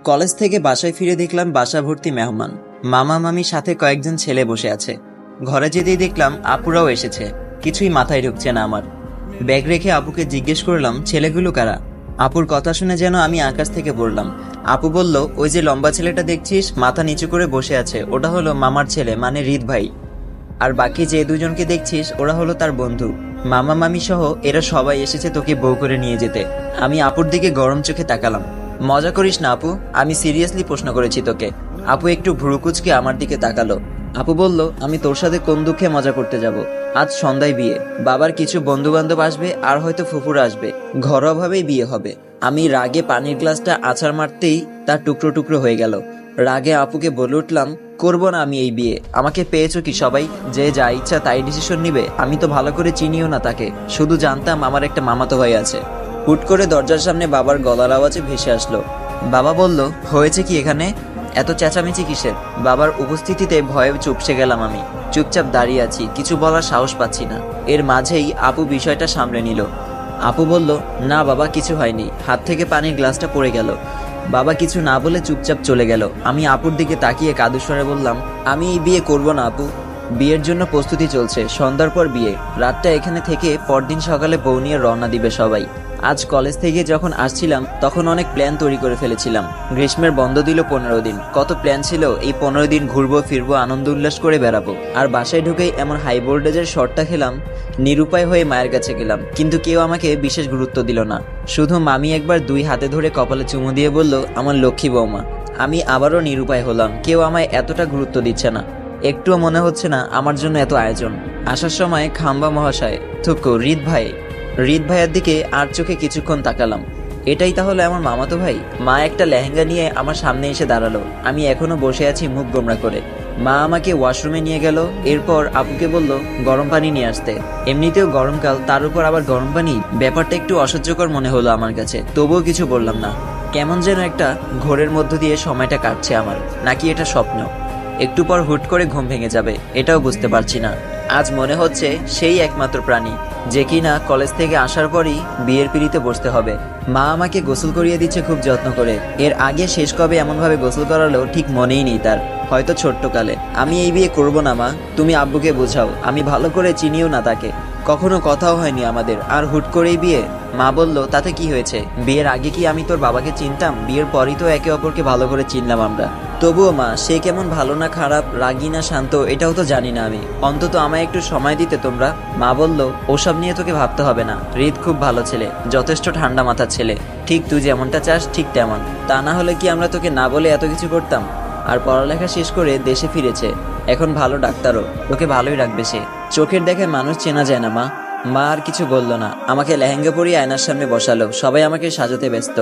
College থেকে বাসায় ফিরে দেখলাম বাসা ভর্তি মেহমান। মামা মামির সাথে কয়েকজন ছেলে বসে আছে। ঘরে যেতেই দেখলাম আপুরাও এসেছে। কিছুই মাথায় ঢুকছে না আমার। ব্যাগ রেখে আপুকে জিজ্ঞেস করলাম, ছেলেগুলো কারা? আপুর কথা শুনে যেন আমি আকাশ থেকে পড়লাম। আপু বলল, ওই যে লম্বা ছেলেটা দেখছিস মাথা নিচু করে বসে আছে, ওটা হলো মামার ছেলে, মানে হৃদ ভাই। আর বাকি যে দুজনকে দেখছিস ওরা হলো তার বন্ধু। মামা মামি সহ এরা সবাই এসেছে তোকে বউ করে নিয়ে যেতে। আমি আপুর দিকে গরম চোখে তাকালাম। মজা করিস না আপু, আমি সিরিয়াসলি প্রশ্ন করেছি তোকে। আপু একটু ভ্রুকুচকে আমার দিকে তাকালো। আপু বলল, আমি তোর সাথে কোন দুঃখে মজা করতে যাব? আজ সন্ধ্যায় বিয়ে, বাবার কিছু বন্ধু বান্ধব আসবে আর হয়তো ফুফুরা আসবে, ঘরোয়াভাবেই বিয়ে হবে। আমি রাগে পানির গ্লাসটা আছাড় মারতেই তার টুকরো টুকরো হয়ে গেল। রাগে আপুকে বলে উঠলাম, করবো না আমি এই বিয়ে। আমাকে পেয়েছো কি সবাই? যে যা ইচ্ছা তাই ডিসিশন নিবে? আমি তো ভালো করে চিনিও না তাকে, শুধু জানতাম আমার একটা মামাতো ভাই আছে। হুট করে দরজার সামনে বাবার গলার আওয়াজে ভেসে আসলো। বাবা বলল, হয়েছে কি এখানে? এত চেঁচামেচি কিসের? বাবার উপস্থিতিতে ভয়ে চুপসে গেলাম। আমি চুপচাপ দাঁড়িয়ে আছি, কিছু বলার সাহস পাচ্ছি না। এর মাঝেই আপু বিষয়টা সামলে নিল। আপু বলল, না বাবা কিছু হয়নি, হাত থেকে পানির গ্লাসটা পড়ে গেল। বাবা কিছু না বলে চুপচাপ চলে গেল। আমি আপুর দিকে তাকিয়ে কাঁদো স্বরে বললাম, আমি এই বিয়ে করব না আপু। বিয়ের জন্য প্রস্তুতি চলছে, সন্ধ্যার পর বিয়ে। রাতটা এখানে থেকে পরদিন সকালে বউ নিয়ে রওনা দিবে সবাই। আজ কলেজ থেকে যখন আসছিলাম তখন অনেক প্ল্যান তৈরি করে ফেলেছিলাম। গ্রীষ্মের বন্ধ দিল 15 দিন, কত প্ল্যান ছিল। এই 15 দিন ঘুরবো ফিরবো, আনন্দ উল্লাস করে বেড়াবো। আর বাসায় ঢুকেই এমন হাই ভোল্টেজের শটটা খেলাম। নিরুপায় হয়ে মায়ের কাছে গেলাম, কিন্তু কেউ আমাকে বিশেষ গুরুত্ব দিল না। শুধু মামি একবার 2 হাতে ধরে কপালে চুমু দিয়ে বলল, আমার লক্ষ্মী বৌমা। আমি আবারও নিরুপায় হলাম, কেউ আমায় এতটা গুরুত্ব দিচ্ছে না। একটুও মনে হচ্ছে না আমার জন্য এত আয়োজন। আসার সময় খাম্বা মহাশয়, থুকু হৃদ ভাইয়ের দিকে আর চোখে কিছুক্ষণ তাকালাম। এটাই তাহলে আমার মামাতো ভাই? মা একটা লেহেঙ্গা নিয়ে আমার সামনে এসে দাঁড়ালো। আমি এখনো বসে আছি মুখ গোমড়া করে। মা আমাকে ওয়াশরুমে নিয়ে গেল। এরপর আপুকে বলল গরম পানি নিয়ে আসতে। এমনিতেও গরমকাল, তার উপর আবার গরম পানি, ব্যাপারটা একটু অসহ্যকর মনে হলো আমার কাছে। তবুও কিছু বললাম না। কেমন যেন একটা ঘোরের মধ্য দিয়ে সময়টা কাটছে আমার, নাকি এটা স্বপ্ন? একটু পর হুট করে ঘুম ভেঙে যাবে, এটাও বুঝতে পারছি না। আজ মনে হচ্ছে সেই একমাত্র প্রাণী যে কিনা কলেজ থেকে আসার পরই বিয়ের পিঁড়িতে বসতে হবে। মা আমাকে গোসল করিয়ে দিচ্ছে খুব যত্ন করে। এর আগে শেষ কবে এমনভাবে গোসল করালো ঠিক মনেই নেই তার, হয়তো ছোট্টকালে। আমি এই বিয়ে করব না মা, তুমি আব্বুকে বোঝাও। আমি ভালো করে চিনিও না তাকে, কখনো কথাও হয়নি আমাদের, আর হুট করেই বিয়ে। মা বলল, তাতে কি হয়েছে? বিয়ের আগে কি আমি তোর বাবাকে চিনতাম? বিয়ের পরই তো একে অপরকে ভালো করে চিনলাম আমরা। তবুও মা, সে কেমন, ভালো না খারাপ, রাগী না শান্ত, এটাও তো জানি না আমি। অন্তত আমায় একটু সময় দিতে তোমরা। মা বলল, ওসব নিয়ে তোকে ভাবতে হবে না। হৃদ খুব ভালো ছেলে, যথেষ্ট ঠান্ডা মাথার ছেলে। ঠিক তুই যেমনটা চাস ঠিক তেমন। তা না হলে কি আমরা তোকে না বলে এত কিছু করতাম? আর পড়ালেখা শেষ করে দেশে ফিরেছে, এখন ভালো ডাক্তারও, তোকে ভালোই রাখবে সে। চোখের দেখে মানুষ চেনা যায় না মা। মা আর কিছু বলল না, আমাকে লেহেঙ্গা পরিয়ে আয়নার সামনে বসালো। সবাই আমাকে সাজাতে ব্যস্ত।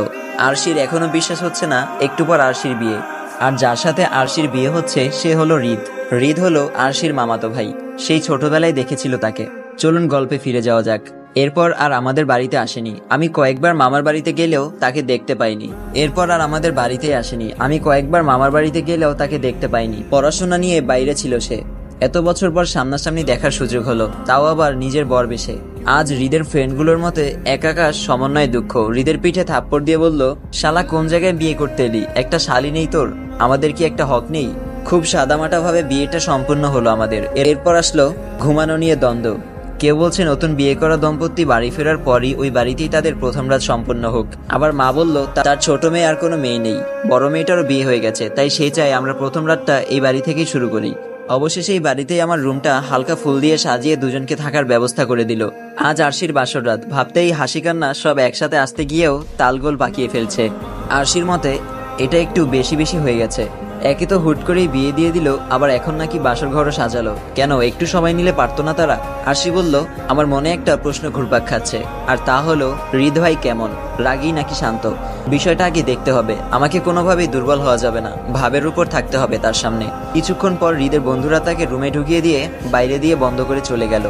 আরশির এখনো বিশ্বাস হচ্ছে না একটু পর আরশির বিয়ে। আর যার সাথে আরশির বিয়ে হচ্ছে সে হলো হৃদ হলো আরশির মামাতো ভাই। সেই ছোটবেলায় দেখেছিল তাকে। চলুন গল্পে ফিরে যাওয়া যাক। এরপর আর আমাদের বাড়িতে আসেনি। আমি কয়েকবার মামার বাড়িতে গেলেও তাকে দেখতে পাইনি। পড়াশোনা নিয়ে বাইরে ছিল সে। এত বছর পর সামনাসামনি দেখার সুযোগ হলো, তাও আবার নিজের বর বেশে। আজ হৃদের ফ্রেন্ডগুলোর মতে একাকার সমন্বয় দুঃখ। হৃদের পিঠে থাপ্পড় দিয়ে বলল, শালা কোন জায়গায় বিয়ে করতে এলি? একটা শালি নেই তোর? আমাদের কি একটা হক নেই? খুব সাদামাটা ভাবে বিয়েটা সম্পূর্ণ হলো আমাদের। এরপর আসলো ঘুমানো নিয়ে দ্বন্দ্ব। কেউ বলছে নতুন বিয়ে করা দম্পতি বাড়ি ফেরার পরই ওই বাড়িতেই তাদের প্রথম রাত সম্পন্ন হোক। আবার মা বলল, তার ছোট মেয়ে আর কোনো মেয়ে নেই, বড় মেয়েটারও বিয়ে হয়ে গেছে, তাই সে চায় আমরা প্রথম রাতটা এই বাড়ি থেকেই শুরু করি। অবশেষে এই বাড়িতেই আমার রুমটা হালকা ফুল দিয়ে সাজিয়ে দুজনকে থাকার ব্যবস্থা করে দিল। আজ আরশির বাসর রাত, ভাবতেই হাসি কান্না সব একসাথে আসতে গিয়েও তালগোল পাকিয়ে ফেলছে। আরশির মতে এটা একটু বেশি বেশি হয়ে গেছে। একে তো হুট করেই বিয়ে দিয়ে দিল, আবার এখন নাকি বাসর ঘরও সাজালো। কেন, একটু সময় নিলে পারতো না তারা? আরশি বলল, আমার মনে একটা প্রশ্ন ঘুরপাক খাচ্ছে, আর তা হলো হৃদ ভাই কেমন, রাগী নাকি শান্ত? বিষয়টা আগে দেখতে হবে। আমাকে কোনোভাবেই দুর্বল হওয়া যাবে না, ভাবের উপর থাকতে হবে তার সামনে। কিছুক্ষণ পর হৃদের বন্ধুরা তাকে রুমে ঢুকিয়ে দিয়ে বাইরে দিয়ে বন্ধ করে চলে গেল।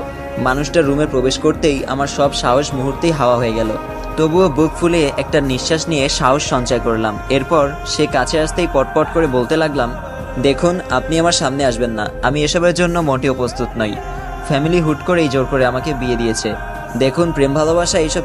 মানুষটা রুমে প্রবেশ করতেই আমার সব সাহস মুহূর্তেই হাওয়া হয়ে গেল। তবুও বুক ফুলে একটা নিঃশ্বাস নিয়ে সাহস সঞ্চয় করলাম। এরপর সে কাছে আসতেই পটপট করে বলতে লাগলাম, দেখুন আপনি আমার সামনে আসবেন না, আমি এসবের জন্য মোটেও প্রস্তুত নই। ফ্যামিলি হুট করেই জোর করে আমাকে বিয়ে দিয়েছে। দেখুন, প্রেম ভালোবাসা এইসব